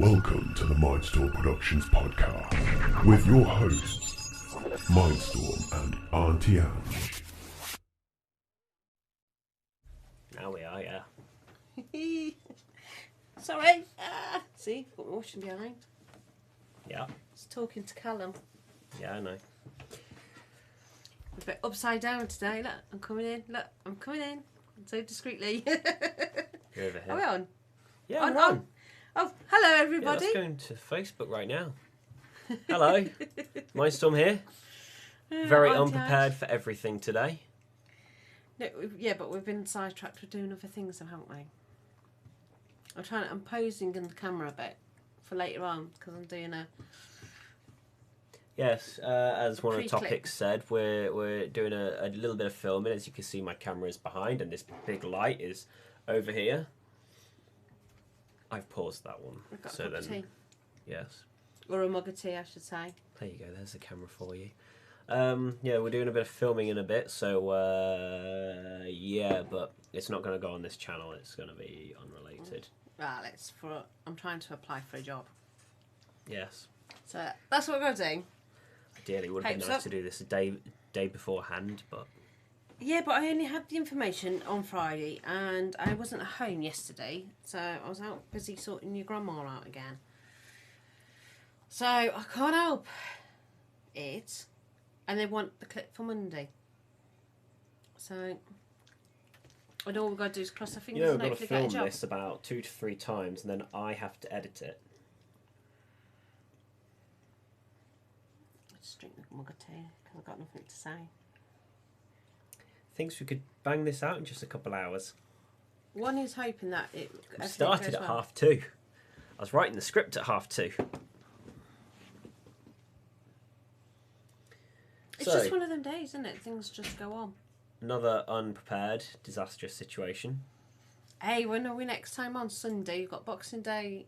Welcome to the Mindstorm Productions podcast with your hosts, Mindstorm and Auntie Ange. Now we are, yeah. Sorry. See, got my washing behind. Yeah. Just talking to Callum. Yeah, I know. A bit upside down today. Look, I'm coming in. Look, I'm coming in. So discreetly. You're over here. Are we on? Yeah, we're on. Oh, hello Yeah, everybody. let's go into Facebook right now. Hello. Mindstorm here. Very Auntie unprepared Ange. for everything today. No, yeah, but we've been sidetracked with doing other things, haven't we? I'm posing in the camera a bit for later on because I'm doing a. Yes, as one of the Pre-clip. topics said, we're doing a little bit of filming. As you can see, my camera is behind and this big light is over here. I've paused that one. I've got So a cup then, of tea. yes. Or a mug of tea, I should say. There you go, there's the camera for you. Yeah, we're doing a bit of filming in a bit, so yeah, but it's not going to go on this channel, it's going to be unrelated. Well, I'm trying to apply for a job. Yes. So that's what we're going to do. Ideally, it would have been Hopes nice up. to do this a day beforehand, but Yeah, but I only had the information on Friday and I wasn't at home yesterday, so I was out busy sorting your grandma out again. So I can't help it, and they want the clip for Monday. So and all we've got to do is cross our fingers you know, and we've got to hopefully get a film job. this about 2 to 3 times, and then I have to edit it. Just drink the mug of tea because I've got nothing to say. Thinks we could bang this out in just a couple hours. One is hoping that it We everything started goes at well. 2:30. I was writing the script at 2:30. It's So, just one of them days, isn't it? Things just go on. another unprepared, disastrous situation. Hey, when are we next time on Sunday? You've got Boxing Day.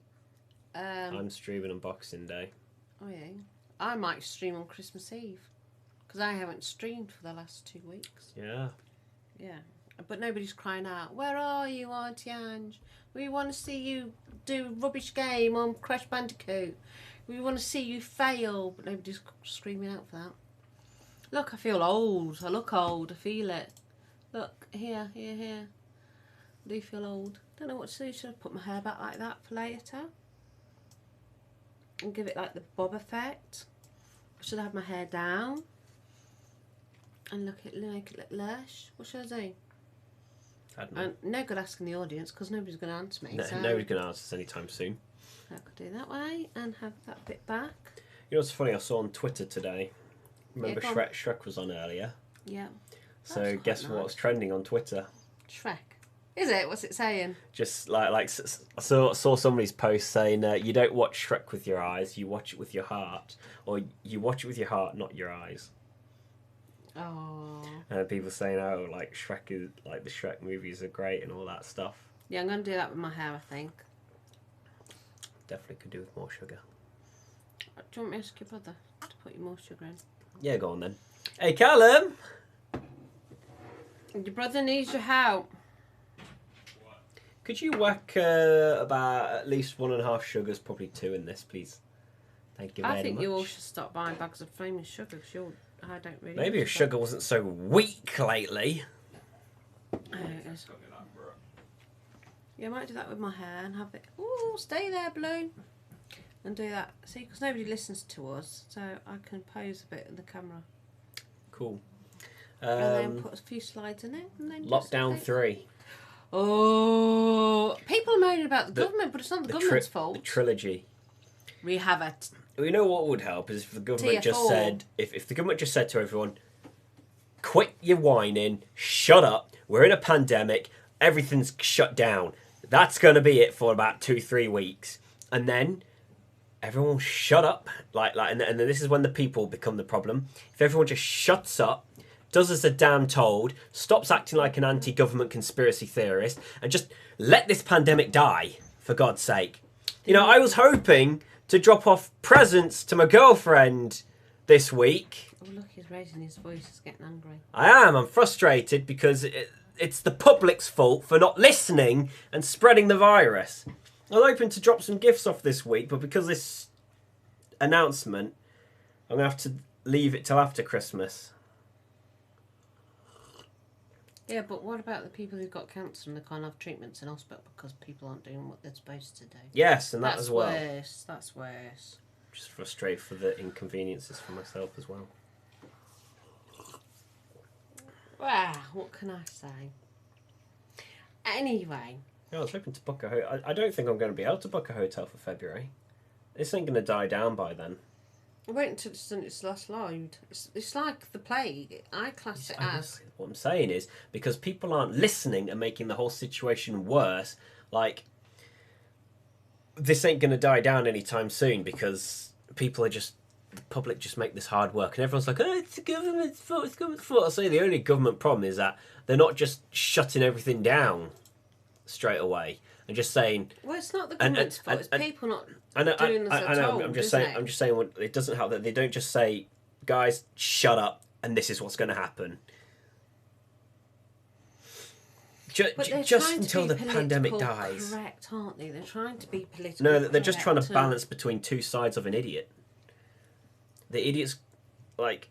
I'm streaming on Boxing Day. Oh yeah. I might stream on Christmas Eve because I haven't streamed for the last 2 weeks. Yeah. Yeah, but nobody's crying out. Where are you, Auntie Ange? We want to see you do a rubbish game on Crash Bandicoot. We want to see you fail, but nobody's screaming out for that. Look, I feel old. I look old. I feel it. Look, here. I do feel old. Don't know what to do. Should I put my hair back like that for later? And give it like the bob effect? Or should I have my hair down? And make it look lush? What should I do? I don't know. And no good asking the audience because nobody's going to answer me. No, so nobody's going to answer us anytime soon. I could do that way and have that bit back. You know what's funny? I saw on Twitter today. Remember go on. Shrek was on earlier. Yeah. So That's quite guess nice. what's trending on Twitter? Shrek. Is it? What's it saying? Just like I saw somebody's post saying you don't watch Shrek with your eyes, you watch it with your heart, or you watch it with your heart, not your eyes. Oh. People saying, oh, like Shrek is like the Shrek movies are great and all that stuff. Yeah, I'm going to do that with my hair, I think. Definitely could do with more sugar. Do you want me to ask your brother to put you more sugar in? Yeah, go on then. Hey, Callum. Your brother needs your help. Could you whack about at least 1.5 sugars, probably 2 in this, please? Thank you very much. I think you all should stop buying bags of famous sugar because I don't really. Maybe if sugar wasn't so weak lately. Oh, it is. Yeah, I might do that with my hair and have it. Ooh, stay there, balloon. And do that. See, because nobody listens to us, so I can pose a bit in the camera. Cool. And then put a few slides in it. And then just Lockdown do it. 3. Oh, people are moaning about the government, but it's not the government's fault. The trilogy. We have it. You know what would help is if the government Tier just 4. said, if the government just said to everyone, quit your whining, shut up, we're in a pandemic, everything's shut down. That's going to be it for about 2-3 weeks. And then everyone will shut up. And then this is when the people become the problem. If everyone just shuts up, does as they're damn told, stops acting like an anti-government conspiracy theorist, and just let this pandemic die, for God's sake. You know, I was hoping to drop off presents to my girlfriend this week. Oh, look, he's raising his voice. He's getting angry. I'm frustrated because it's the public's fault for not listening and spreading the virus. I was hoping to drop some gifts off this week, but because this announcement, I'm going to have to leave it till after Christmas. Yeah, but what about the people who've got cancer and they can't have treatments in hospital because people aren't doing what they're supposed to do? Yes, and that as well. That's worse. Just frustrated for the inconveniences for myself as well. Well, what can I say? Anyway. Yeah, I was hoping to book a hotel. I don't think I'm going to be able to book a hotel for February. This ain't going to die down by then. Wait until it's done its last load. It's like the plague. I class it as... What I'm saying is, because people aren't listening and making the whole situation worse, like, this ain't going to die down anytime soon because people are just... The public just make this hard work and everyone's like, oh, it's the government's fault, it's the government's fault. I'll say the only government problem is that they're not just shutting everything down straight away and just saying... Well, it's not the government's fault, it's people not... I know. I'm just saying. It doesn't help that they don't just say, "Guys, shut up," and this is what's going to happen. Just until the pandemic dies. Correct, aren't they? They're trying to be political. No, they're just trying to balance between two sides of an idiot. The idiots, like,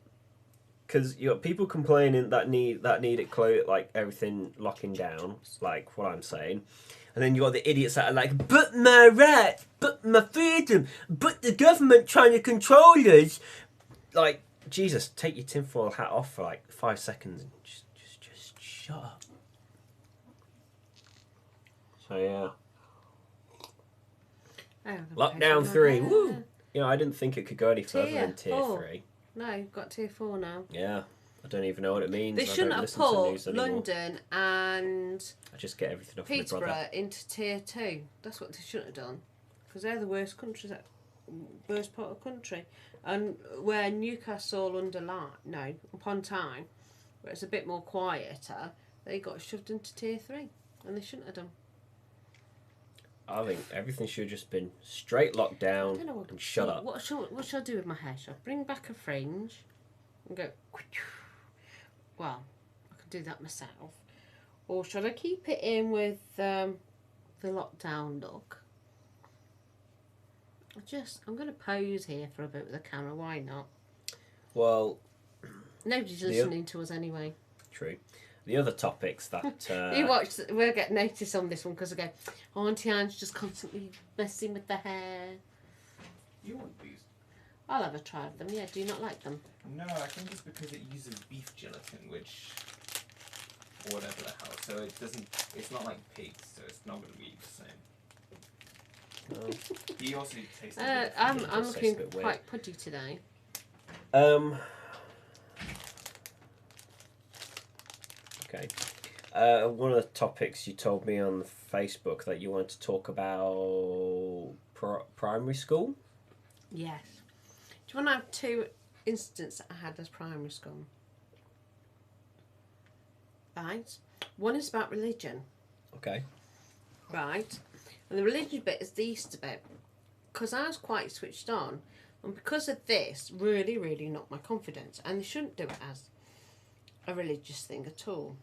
because you got people complaining that need it closed, like everything locking down, like what I'm saying. And then you got the idiots that are like, but my rights, but my freedom, but the government trying to control us. Like, Jesus, take your tinfoil hat off for like 5 seconds and just shut up. So yeah. Lockdown 3. Woo! You know, I didn't think it could go any further than tier 3. No, you've got tier 4 now. Yeah. I don't even know what it means. They shouldn't have put London and I just get everything off Peterborough my brother. Into tier 2. That's what they shouldn't have done. Because they're the worst countries, worst part of the country. And where Newcastle upon time, where it's a bit more quieter, they got shoved into tier 3. And they shouldn't have done. I think everything should have just been straight lockdown and shut up. What shall I do with my hair? Shall I bring back a fringe and go... Well, I can do that myself. Or should I keep it in with the lockdown look? I'm going to pose here for a bit with the camera. Why not? Well... Nobody's listening to us anyway. True. The other topics that... We'll get notice on this one because I go, Auntie Ange just constantly messing with the hair. You want these? I'll have a try of them. Yeah, do you not like them? No, I think it's because it uses beef gelatin, which... whatever the hell. So it doesn't... It's not like pig, so it's not going to be the same. Oh. He also tastes I'm looking quite pudgy today. Okay. One of the topics you told me on Facebook that you wanted to talk about primary school? Yes. Do you want to have 2 incidents that I had as primary school? Right. One is about religion. Okay. Right. And the religion bit is the Easter bit. Because I was quite switched on. And because of this, really, really knocked my confidence. And they shouldn't do it as a religious thing at all.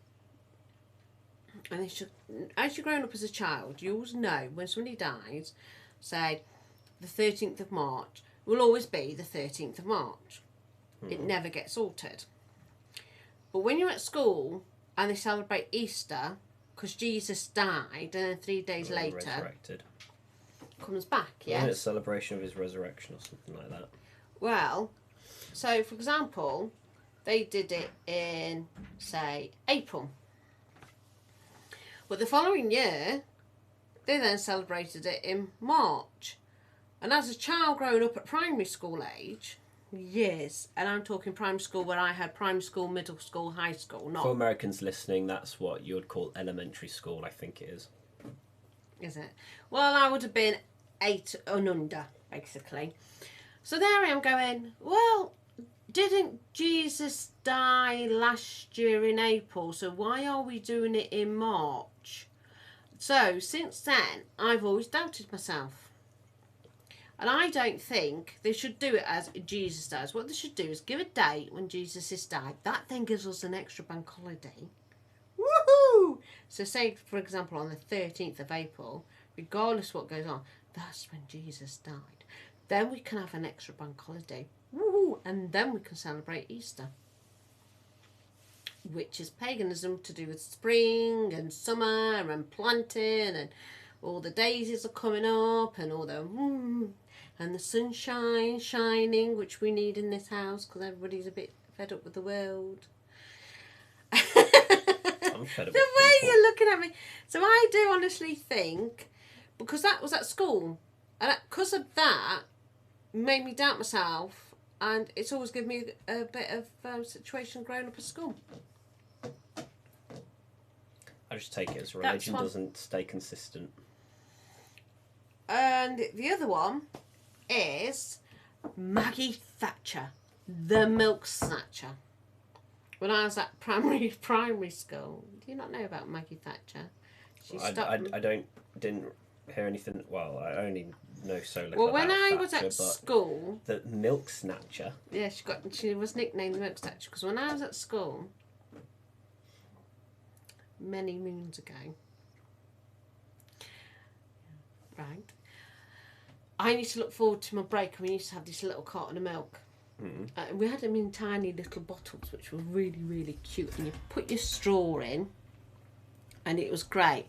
And they should, as you're growing up as a child, you always know when somebody dies, say the 13th of March, will always be the 13th of March. It never gets altered. But when you're at school and they celebrate Easter, because Jesus died and then 3 days later resurrected. Comes back, yes? It's a celebration of his resurrection or something like that. Well, so for example, they did it in, say, April. But the following year, they then celebrated it in March. And as a child growing up at primary school age, yes, and I'm talking primary school where I had primary school, middle school, high school, not... For Americans listening, that's what you would call elementary school, I think it is. Is it? Well, I would have been 8 and under, basically. So there I am going, well, didn't Jesus die last year in April? So why are we doing it in March? So since then, I've always doubted myself. And I don't think they should do it as Jesus does. What they should do is give a date when Jesus has died. That then gives us an extra bank holiday. Woohoo! So say, for example, on the 13th of April, regardless of what goes on. That's when Jesus died. Then we can have an extra bank holiday. Woo! And then we can celebrate Easter, which is paganism to do with spring and summer and planting, and all the daisies are coming up, and all the and the sunshine shining, which we need in this house because everybody's a bit fed up with the world. I'm fed up The with way people. you're looking at me. So I do honestly think, because that was at school, and because of that, made me doubt myself, and it's always given me a bit of situation growing up at school. I just take it as religion fine. doesn't stay consistent. And the other one is Maggie Thatcher, the milk snatcher. When I was at primary school, do you not know about Maggie Thatcher? She Didn't hear anything. Well, I only know so little. Well, when about I was Thatcher, at but school, the milk snatcher. yeah, she was nicknamed the milk snatcher because when I was at school, many moons ago, right, I used to look forward to my break, and we used to have this little carton of milk. We had them in tiny little bottles, which were really, really cute. And you put your straw in, and it was great.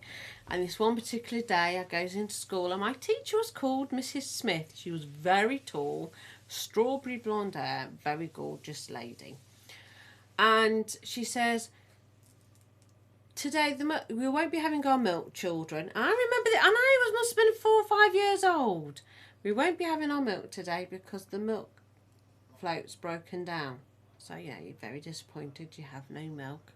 And this one particular day, I goes into school, and my teacher was called Mrs. Smith. She was very tall, strawberry blonde hair, very gorgeous lady. And she says, today we won't be having our milk, children. I remember that, and I must have been 4 or 5 years old. We won't be having our milk today because the milk float's broken down. So yeah, you're very disappointed you have no milk.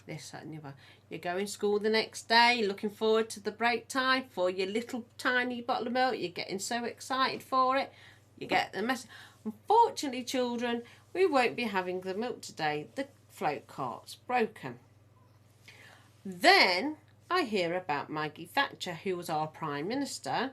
This, that and the other. You go in school the next day, looking forward to the break time for your little tiny bottle of milk. You're getting so excited for it. You get the message. Unfortunately, children, we won't be having the milk today. The float cart's broken. Then I hear about Maggie Thatcher, who was our Prime Minister,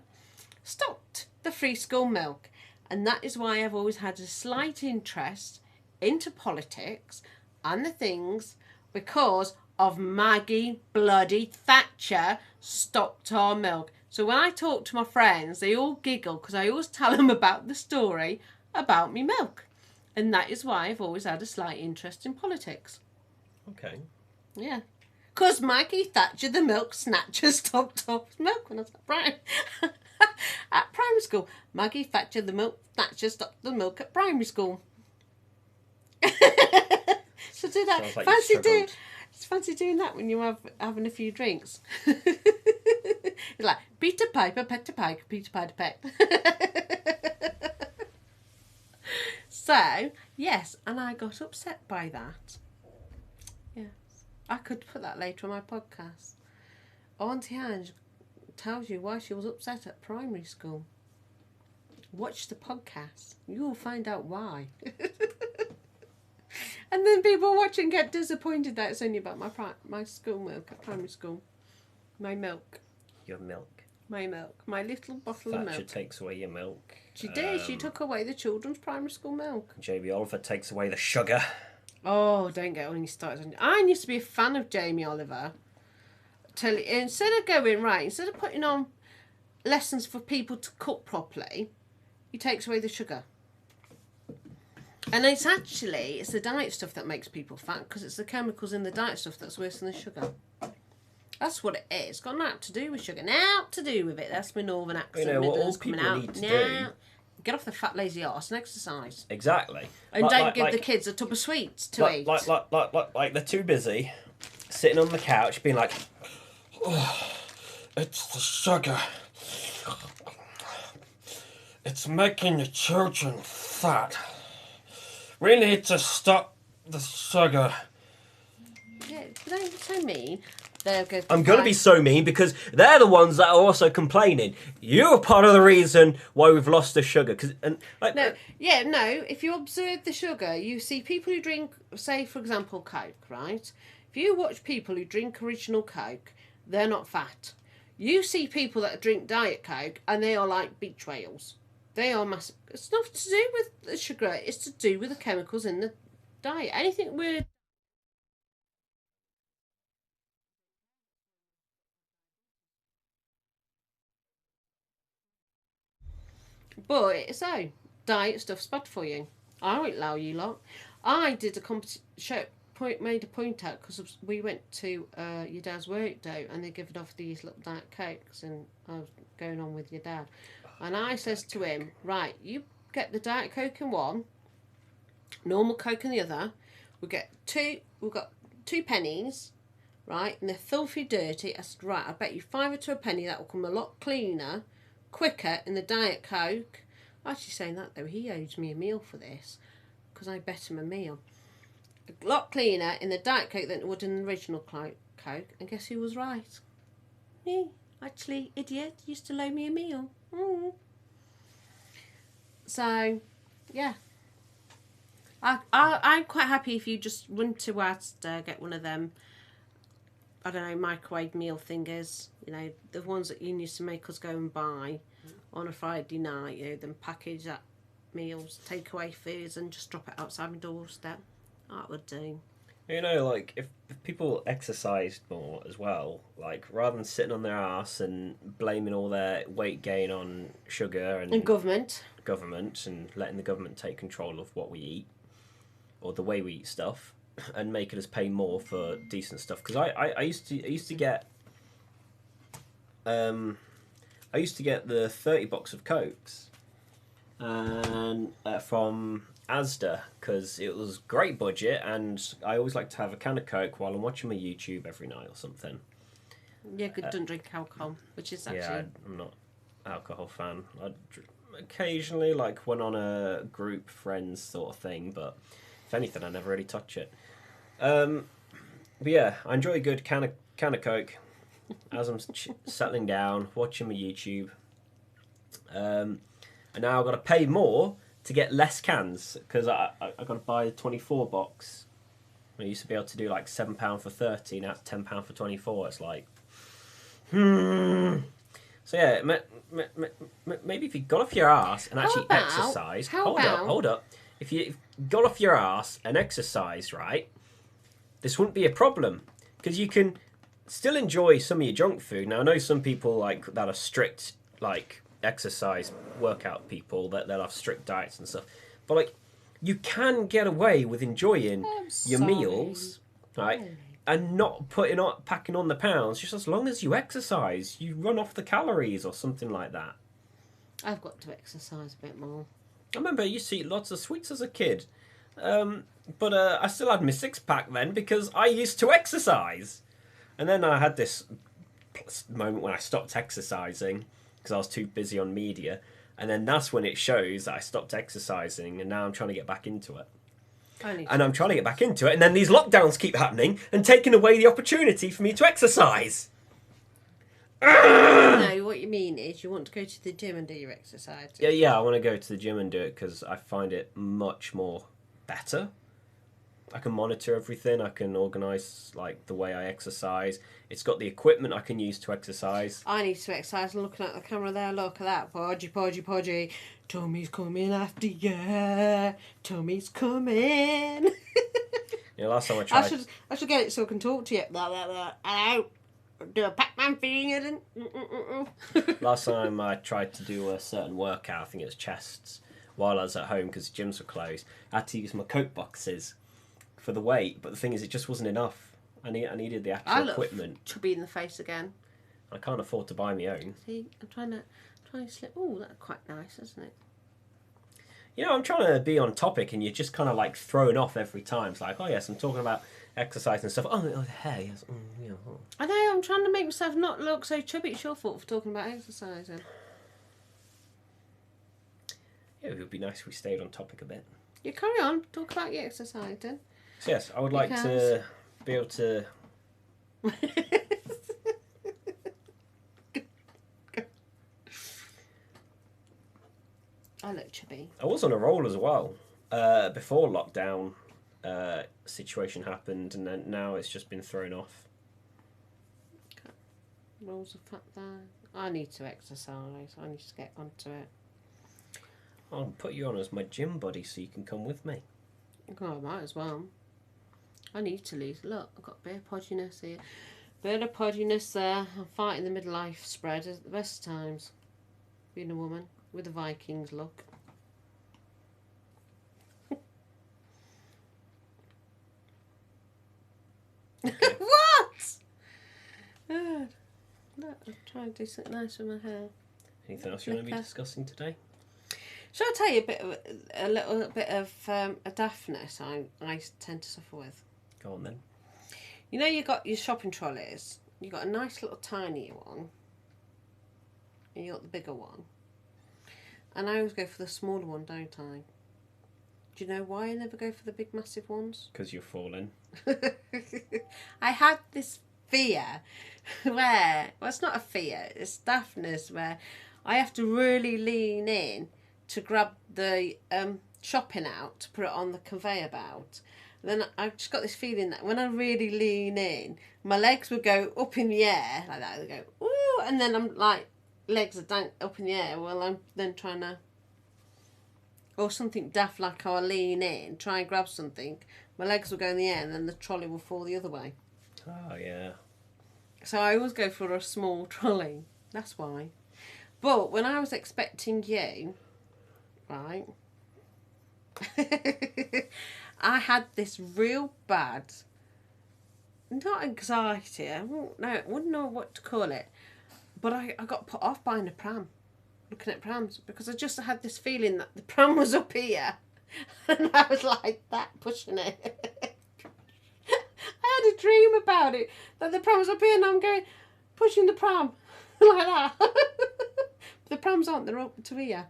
stopped the free school milk. And that is why I've always had a slight interest into politics and the things, because of Maggie bloody Thatcher stopped our milk. So when I talk to my friends, they all giggle because I always tell them about the story about me milk. And that is why I've always had a slight interest in politics. Okay. Yeah. Because Maggie Thatcher, the milk snatcher, stopped our milk when I was at primary school. Maggie Thatcher, the milk snatcher, stopped the milk at primary school. So do that. Sounds like you Fancy doing that when you're having a few drinks. It's like Peter Piper, Peter Pike, Peter Piper, Pet. So yes, and I got upset by that. Yes, I could put that later on my podcast. Auntie Ange tells you why she was upset at primary school. Watch the podcast. You'll find out why. And then people watch and get disappointed that it's only about my school milk at primary school. My milk. Your milk. My milk. My little bottle Thatcher of milk. takes away your milk. She did. She took away the children's primary school milk. Jamie Oliver takes away the sugar. Oh, don't get any started on. I used to be a fan of Jamie Oliver. Instead of putting on lessons for people to cook properly, he takes away the sugar. And it's the diet stuff that makes people fat, because it's the chemicals in the diet stuff that's worse than the sugar. That's what it is. It's got nothing to do with sugar. Now to do with it. That's my northern accent. You know, what all Midlands people coming out. need to do... Get off the fat lazy arse and exercise. Exactly. And don't give the kids a tub of sweets to eat. Like they're too busy sitting on the couch being like, oh, it's the sugar. It's making the children fat. We need to stop the sugar. Yeah, don't be so mean. There goes I'm going to be so mean because they're the ones that are also complaining. You're part of the reason why we've lost the sugar. If you observe the sugar, you see people who drink, say, for example, Coke, right? If you watch people who drink original Coke, they're not fat. You see people that drink Diet Coke and they are like beach whales. They are massive. It's not to do with the sugar, it's to do with the chemicals in the diet. Anything we're But it's so diet stuff's bad for you. I won't allow you lot. I did a made a point out because we went to your dad's work day and they given off these little diet cokes and I was going on with your dad, and I says to him, right, you get the diet coke in one, normal coke in the other. We've got two pennies, right, and they're filthy dirty. I said, right, I bet you £5 to a penny that will come a lot cleaner, quicker in the diet coke. Actually saying that though, he owes me a meal for this because I bet him a meal. A lot cleaner in the diet coke than it would in the original coke. And guess who was right? Me. Actually, idiot, used to owe me a meal. So, yeah. I'm quite happy if you just run to Asda, get one of them, I don't know, microwave meal thingers. You know, the ones that you used to make us go and buy on a Friday night. You know, them package that meals, takeaway foods, and just drop it outside my doorstep. That would do. You know, like, if people exercised more as well, like, rather than sitting on their ass and blaming all their weight gain on sugar and government and letting the government take control of what we eat or the way we eat stuff and making us pay more for decent stuff. Because I used to get the 30 box of Cokes and from Asda because it was great budget, and I always like to have a can of Coke while I'm watching my YouTube every night or something. Yeah, good. Don't drink alcohol, which is actually... Yeah, I'm not an alcohol fan. I occasionally, like, when on a group friends sort of thing, but if anything, I never really touch it. But yeah, I enjoy a good can of Coke as I'm settling down, watching my YouTube. And now I've got to pay more to get less cans because I got to buy a 24 box. I used to be able to do like £7 for 30, now it's £10 for 24. It's like, So yeah, maybe if you got off your ass and actually exercise. Hold up. If you got off your ass and exercise, right, this wouldn't be a problem because you can still enjoy some of your junk food. Now I know some people like that are strict, like, exercise workout people that they'll have strict diets and stuff, but like you can get away with enjoying your meals, right, and not packing on the pounds just as long as you exercise, you run off the calories or something like that. I've got to exercise a bit more. I remember I used to eat lots of sweets as a kid, but I still had my six-pack then because I used to exercise, and then I had this moment when I stopped exercising because I was too busy on media, and then that's when it shows that I stopped exercising, and now I'm trying to get back into it. I'm trying to get back into it, and then these lockdowns keep happening and taking away the opportunity for me to exercise. No, what you mean is you want to go to the gym and do your exercise. Yeah, I want to go to the gym and do it because I find it much more better. I can monitor everything. I can organise like the way I exercise. It's got the equipment I can use to exercise. I need to exercise. Looking at the camera there, look at that. Podgy. Tommy's coming after you. Tommy's coming. You know, last time I tried... I should get it so I can talk to you. Hello. Do a Pac-Man feeling. Last time I tried to do a certain workout, I think it was chests, while I was at home because gyms were closed. I had to use my Coke boxes for the weight, but the thing is, it just wasn't enough. I needed the actual equipment. Chubby in the face again. I can't afford to buy my own. See, I'm trying to slip. Oh, that's quite nice, isn't it? You know, I'm trying to be on topic, and you're just kind of like thrown off every time. It's like, oh yes, I'm talking about exercise and stuff. Oh, hey, yes. You know. I know. I'm trying to make myself not look so chubby. It's your fault for talking about exercising. Yeah, it would be nice if we stayed on topic a bit. You carry on. Talk about your exercising. So yes, I would like to be able to... I look chubby. I was on a roll as well before lockdown situation happened, and then now it's just been thrown off. Rolls of fat there. I need to exercise. I need to get onto it. I'll put you on as my gym buddy so you can come with me. Oh, I might as well. I need to lose. Look, I've got a bit of podginess here. Bit of podginess there. I'm fighting the midlife spread at the best times. Being a woman. with a Vikings look. Okay. What? God. Look, I'm trying to do something nice with my hair. Anything else you want to be discussing today? Shall I tell you a little bit of a daftness I tend to suffer with? Go on then. You know, you got your shopping trolleys. You got a nice little tiny one, and you got the bigger one. And I always go for the smaller one, don't I? Do you know why I never go for the big, massive ones? Because you're falling. I had this fear where, well, it's not a fear, it's daftness, where I have to really lean in to grab the shopping out to put it on the conveyor belt. And then I've just got this feeling that when I really lean in, my legs would go up in the air like that. They go, ooh, and then I'm like, legs are up in the air while I'm then trying to, or something daft like I'll lean in, try and grab something, my legs will go in the air and then the trolley will fall the other way. Oh, yeah. So I always go for a small trolley. That's why. But when I was expecting you, right, I had this real bad, not anxiety, I wouldn't know what to call it, but I got put off buying a pram, looking at prams, because I just had this feeling that the pram was up here, and I was like that, pushing it. I had a dream about it, that the pram was up here, and I'm going, pushing the pram, like that. The prams aren't, they're up to here.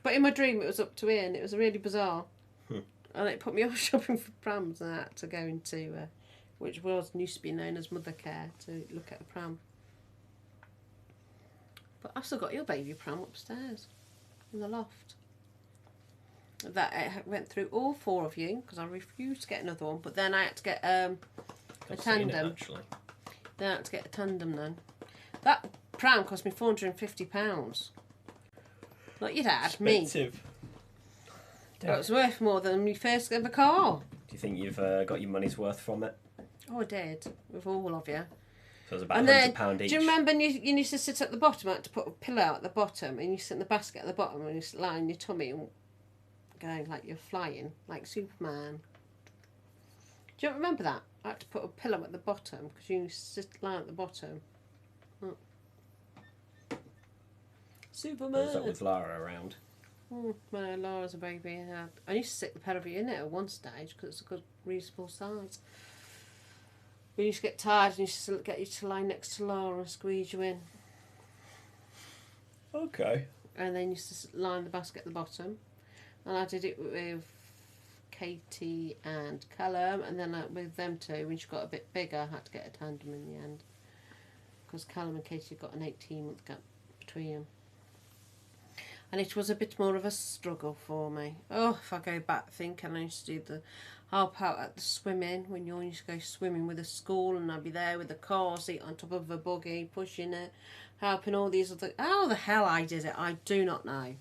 But in my dream it was up to here, and it was really bizarre. And it put me off shopping for prams, and I had to go into, which used to be known as mother care, to look at a pram. But I've still got your baby pram upstairs, in the loft. That it went through all 4 of you, because I refused to get another one, but then I had to get a tandem. Then I had to get a tandem then. That pram cost me £450. Not your dad, me. Expensive. It was worth more than my first ever car. Do you think you've got your money's worth from it? Oh, I did, with all of you. So it was about And then, £100 each. do you remember you used to sit at the bottom? I had to put a pillow at the bottom, and you sit in the basket at the bottom, and you lie on your tummy and going like you're flying, like Superman. Do you remember that? I had to put a pillow at the bottom because you used to lie at the bottom. Oh. Superman. Was that with Lyra around? When Laura was a baby, I used to stick the pair of you in it at one stage because it's a good, reasonable size. We used to get tired and used to get you to lie next to Laura and squeeze you in. Okay. And then used to lie in the basket at the bottom. And I did it with Katie and Callum, and then with them two, when she got a bit bigger, I had to get a tandem in the end. Because Callum and Katie got an 18-month gap between them. And it was a bit more of a struggle for me. Oh, if I go back thinking, I used to do the help out at the swimming, when you used to go swimming with a school, and I'd be there with a car seat on top of a buggy, pushing it, helping all these other... How the hell I did it, I do not know.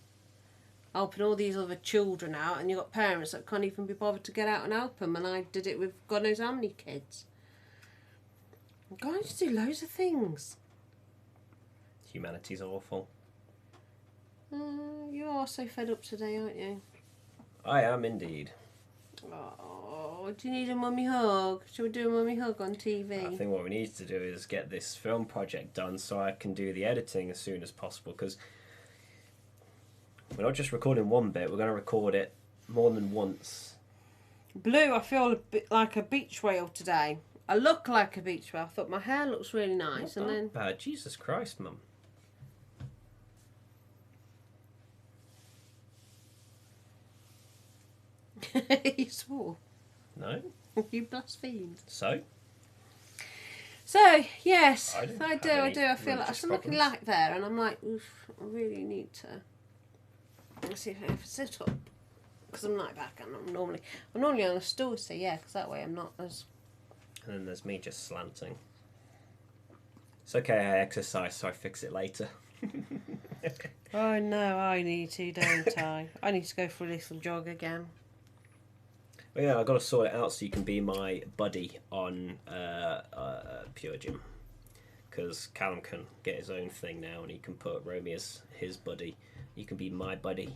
Helping all these other children out, and you've got parents that can't even be bothered to get out and help them, and I did it with God knows how many kids. God, I used to do loads of things. Humanity's awful. You are so fed up today, aren't you? I am indeed. Oh, do you need a mummy hug? Shall we do a mummy hug on TV? I think what we need to do is get this film project done so I can do the editing as soon as possible, because we're not just recording one bit, we're going to record it more than once. Blue, I feel a bit like a beach whale today. I look like a beach whale. I thought my hair looks really nice, Not and then... bad. Jesus Christ, Mum. You swore. No? You blasphemed. So? So, yes, I don't I have do. any I feel like religious I'm looking problems. like there, and I'm like, oof, I really need to. Let's see if I sit up, because I'm like back, and I'm normally on a stool, so yeah, because that way I'm not as. And then there's me just slanting. It's okay, I exercise, so I fix it later. Oh no, I need to, don't I? I need to go for a little jog again. Well, yeah, I've got to sort it out so you can be my buddy on Pure Gym. Because Callum can get his own thing now, and he can put Romy as his buddy. You can be my buddy.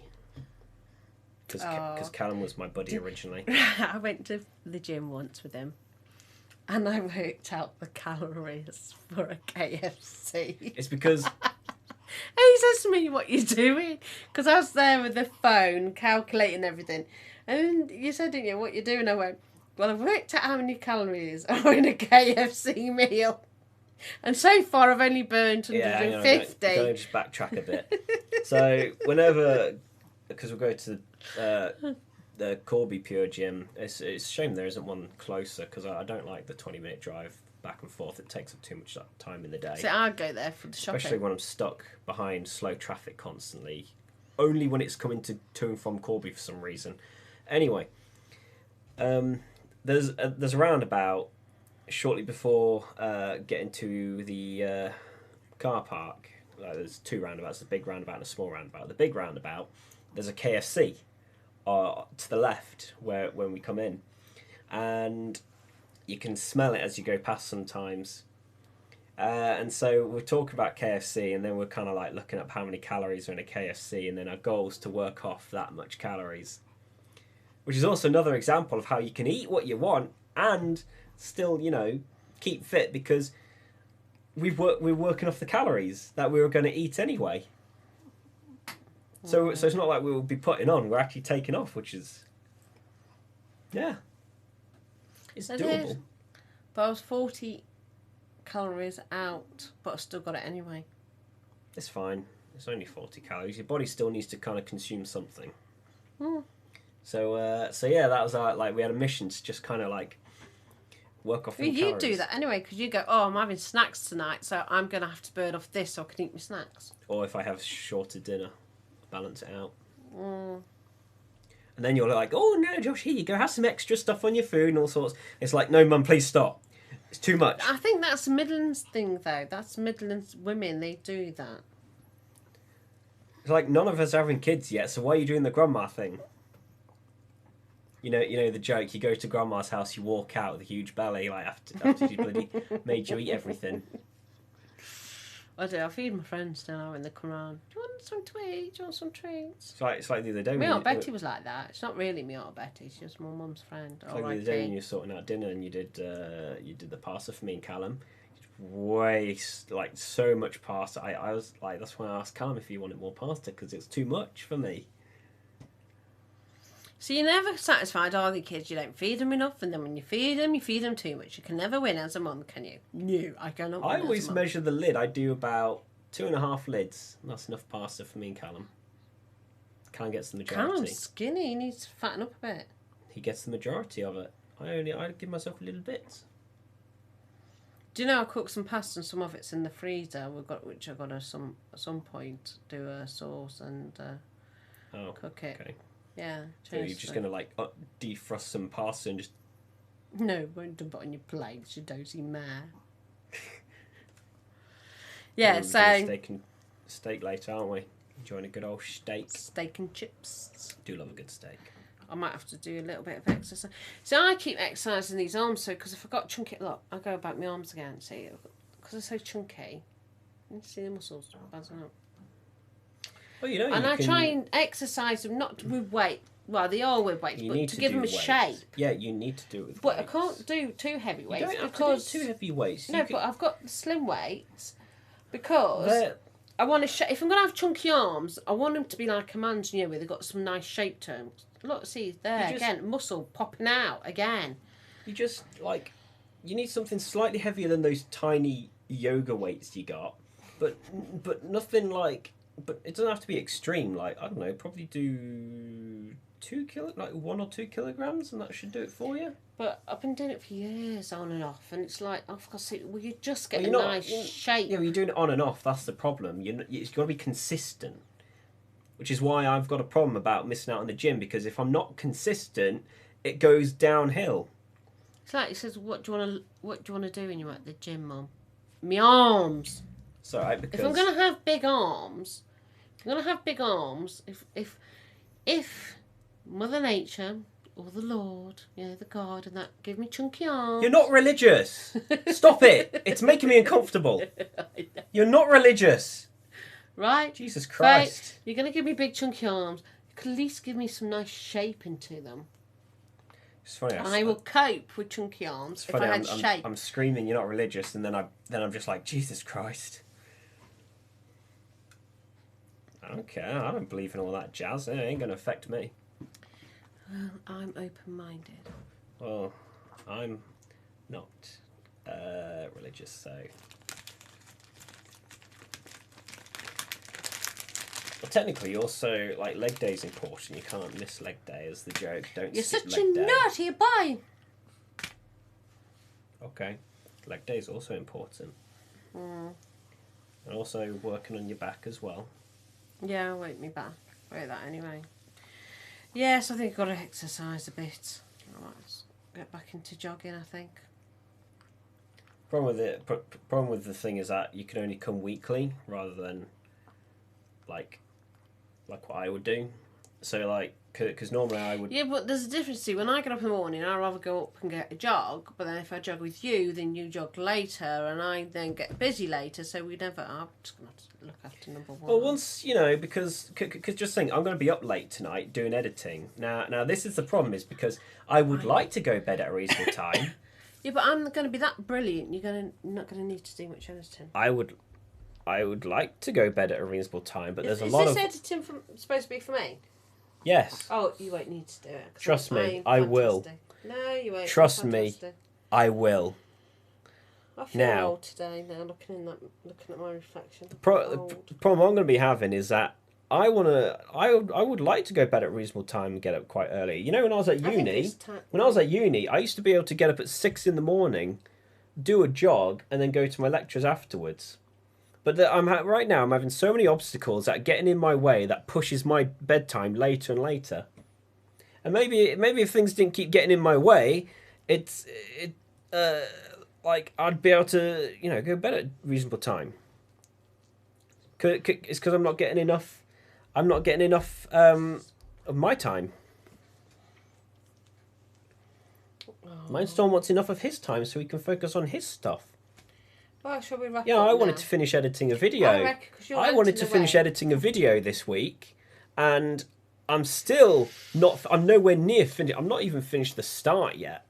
Because Oh. Callum was my buddy originally. I went to the gym once with him, and I worked out the calories for a KFC. It's because And he says to me, "What you doing?" Because I was there with the phone calculating everything, and you said, "Didn't you? What you doing?" I went, "Well, I've worked out how many calories are in a KFC meal, and so far I've only burned hang on, 150." I'm gonna just backtrack a bit. So whenever, because we'll go to the Corby Pure Gym, it's a shame there isn't one closer because I don't like the 20-minute drive back and forth. It takes up too much time in the day. So I'd go there for the shopping. Especially when I'm stuck behind slow traffic constantly. Only when it's coming to and from Corby for some reason. Anyway, there's a roundabout shortly before getting to the car park. There's two roundabouts, a big roundabout and a small roundabout. The big roundabout, there's a KFC to the left when we come in. And you can smell it as you go past sometimes. And so we're talking about KFC, and then we're kind of like looking up how many calories are in a KFC, and then our goal is to work off that much calories. Which is also another example of how you can eat what you want and still, keep fit, because we're working off the calories that we were going to eat anyway. So it's not like we'll be putting on, we're actually taking off, which is, yeah. It's doable. But I was 40 calories out, but I still got it anyway. It's fine. It's only 40 calories. Your body still needs to kind of consume something. Mm. So yeah, that was we had a mission to just kind of like work off. Well, you do that anyway, because you go, "Oh, I'm having snacks tonight, so I'm going to have to burn off this so I can eat my snacks." Or if I have shorter dinner, balance it out. Mm. And then you're like, "Oh no, Josh, here you go. Have some extra stuff on your food and all sorts." It's like, "No, Mum, please stop. It's too much." I think that's a Midlands thing, though. That's Midlands women. They do that. It's like none of us are having kids yet, so why are you doing the grandma thing? You know the joke. You go to grandma's house, you walk out with a huge belly, like after she bloody made you eat everything. I do. I feed my friends now when they come around. "Do you want some to eat? Do you want some treats?" It's like the other day. My Aunt Betty was like that. It's not really my Aunt Betty. She's just my mum's friend. It's like the other day when you were sorting out dinner and you did the pasta for me and Callum. So much pasta. I was like, that's why I asked Callum if he wanted more pasta, because it's too much for me. So you're never satisfied, are you, kids? You don't feed them enough, and then when you feed them too much. You can never win as a mum, can you? No, I cannot win I as always a mum. measure the lid. I do about 2.5 lids. That's enough pasta for me and Callum. Callum gets the majority. Callum's skinny. He needs to fatten up a bit. He gets the majority of it. I give myself a little bit. Do you know I cooked some pasta and some of it's in the freezer? Which I got to at some point do a sauce and cook it. Okay. Yeah. So you're just gonna defrost some pasta and just. No, won't dump it on your plate, you dozy mare. Yeah, We're so doing steak later, aren't we? Enjoying a good old steak. steak and chips. Do love a good steak. I might have to do a little bit of exercise. So I keep exercising these arms, because if I got chunky, look, I go about my arms again. See, because they're so chunky, you see the muscles buzzing up. Well, you know, And I try and exercise them not with weight. Well, they are with weights, but to give them a shape. Yeah, you need to do it with But weights. I can't do too heavy weights You don't because have to do too heavy weights. no, but I've got the slim weights because I want to. If I'm gonna have chunky arms, I want them to be like a man's. Where they've got some nice shape to them. Look, see there again, muscle popping out again. You just you need something slightly heavier than those tiny yoga weights you got, but nothing like. But it doesn't have to be extreme. I don't know, probably do 1 or 2 kilograms, and that should do it for you. But I've been doing it for years, on and off, and it's like I've got to see. Well, you just get Well, a you're not- nice you're- shape. Yeah, well, you're doing it on and off. That's the problem. It's got to be consistent, which is why I've got a problem about missing out on the gym, because if I'm not consistent, it goes downhill. It's like it says, "What do you want to do when you're at the gym, Mum?" My arms. So because If I'm gonna have big arms, if Mother Nature or the Lord, the God, and that give me chunky arms. You're not religious. Stop it. It's making me uncomfortable. You're not religious. Right? Jesus Christ. Right? You're going to give me big chunky arms. You could at least give me some nice shape into them. It's funny. I will cope with chunky arms if I had shape. I'm screaming you're not religious, and then I'm just like, Jesus Christ. I don't care. I don't believe in all that jazz. It ain't going to affect me. Well, I'm open-minded. Well, I'm not religious, so... Well, technically, also, like, leg day is important. You can't miss leg day as the joke. Don't You're skip such leg a day. naughty boy. Okay. Leg day is also important. Mm. And also working on your back as well. Yeah, wake me back. Wait that anyway. Yes, I think I've got to exercise a bit. I might get back into jogging, I think. Problem with the thing is that you can only come weekly rather than like what I would do. So like, because normally I would. Yeah, but there's a difference. See, when I get up in the morning, I'd rather go up and get a jog. But then if I jog with you, then you jog later, and I then get busy later. So we never. I'm just gonna have to look after number one. Well, once because just think, I'm going to be up late tonight doing editing. Now this is the problem, is because I would like to go to bed at a reasonable time. Yeah, but I'm going to be that brilliant. You're not going to need to do much editing. I would like to go to bed at a reasonable time, but there's a is lot this of editing supposed to be for me? yes. Oh, you won't need to do it. Trust me, I will. No, you won't. Trust me, I will. I feel Now, old today. Now looking at my reflection. The problem I'm going to be having is that I would like to go to bed at a reasonable time and get up quite early. You know, when I was at uni, I used to be able to get up at 6 a.m, do a jog, and then go to my lectures afterwards. But right now I'm having so many obstacles that are getting in my way that pushes my bedtime later and later. And maybe if things didn't keep getting in my way, like I'd be able to go to bed at a reasonable time. It's because I'm not getting enough. I'm not getting enough of my time. Mindstorm wants enough of his time so he can focus on his stuff. Well, shall we wrap up I now? wanted to finish editing a video. I wanted to finish editing a video this week, and I'm still not. I'm nowhere near finished. I'm not even finished the start yet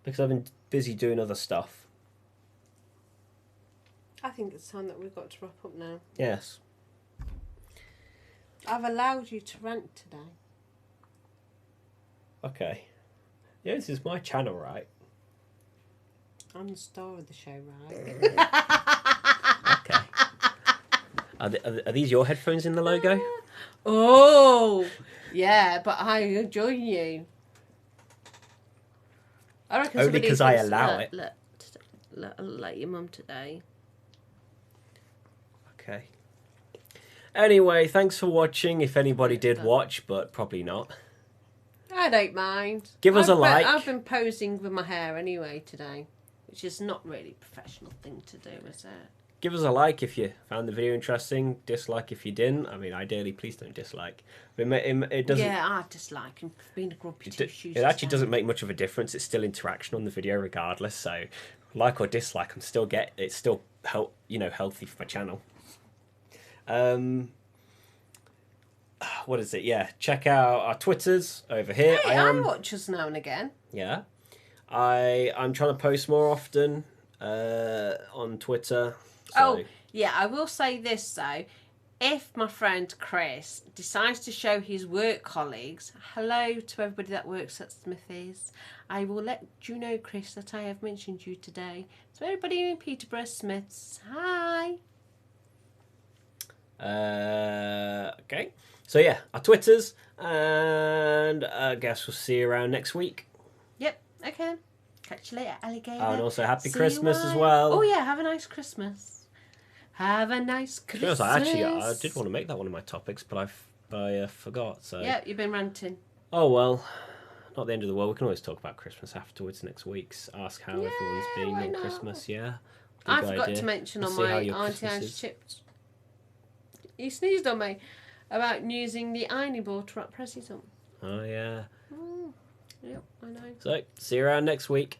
because I've been busy doing other stuff. I think it's time that we've got to wrap up now. Yes. I've allowed you to rant today. Okay. Yeah, this is my channel, right? I'm the star of the show, right? Okay. Are these your headphones in the logo? Oh, yeah, but I join you. I reckon Only because I allow it. Let your mum today. Okay. Anyway, thanks for watching, if anybody did watch, but probably not. I don't mind. Give us a like. I've been posing with my hair anyway today, which is not really a professional thing to do, is it? Give us a like if you found the video interesting. Dislike if you didn't. I mean, ideally, please don't dislike. It doesn't. Yeah, I dislike him being a grumpy two-shoes. It actually doesn't make much of a difference. It's still interaction on the video, regardless. So, like or dislike, it's still healthy for my channel. What is it? Yeah, check out our Twitters over here. Hey, I watch us now and again. Yeah, I'm trying to post more often on Twitter. So. Oh, yeah, I will say this though. If my friend Chris decides to show his work colleagues, hello to everybody that works at Smithies, I will let you know, Chris, that I have mentioned you today. So everybody in Peterborough Smiths, hi. Okay. So yeah, our Twitters, and I guess we'll see you around next week. Yep, okay. Catch you later, alligator. And also happy See Christmas you as well. Oh yeah, have a nice Christmas. Have a nice Christmas. I did want to make that one of my topics, but I forgot. So yeah, you've been ranting. Oh well, not the end of the world. We can always talk about Christmas afterwards next week. Ask how everyone's been on Christmas. Yeah, I forgot to mention on my Auntie Ange tips. He sneezed on me about using the ironing board to wrap presents on. Oh yeah. Yep, I know. So see you around next week.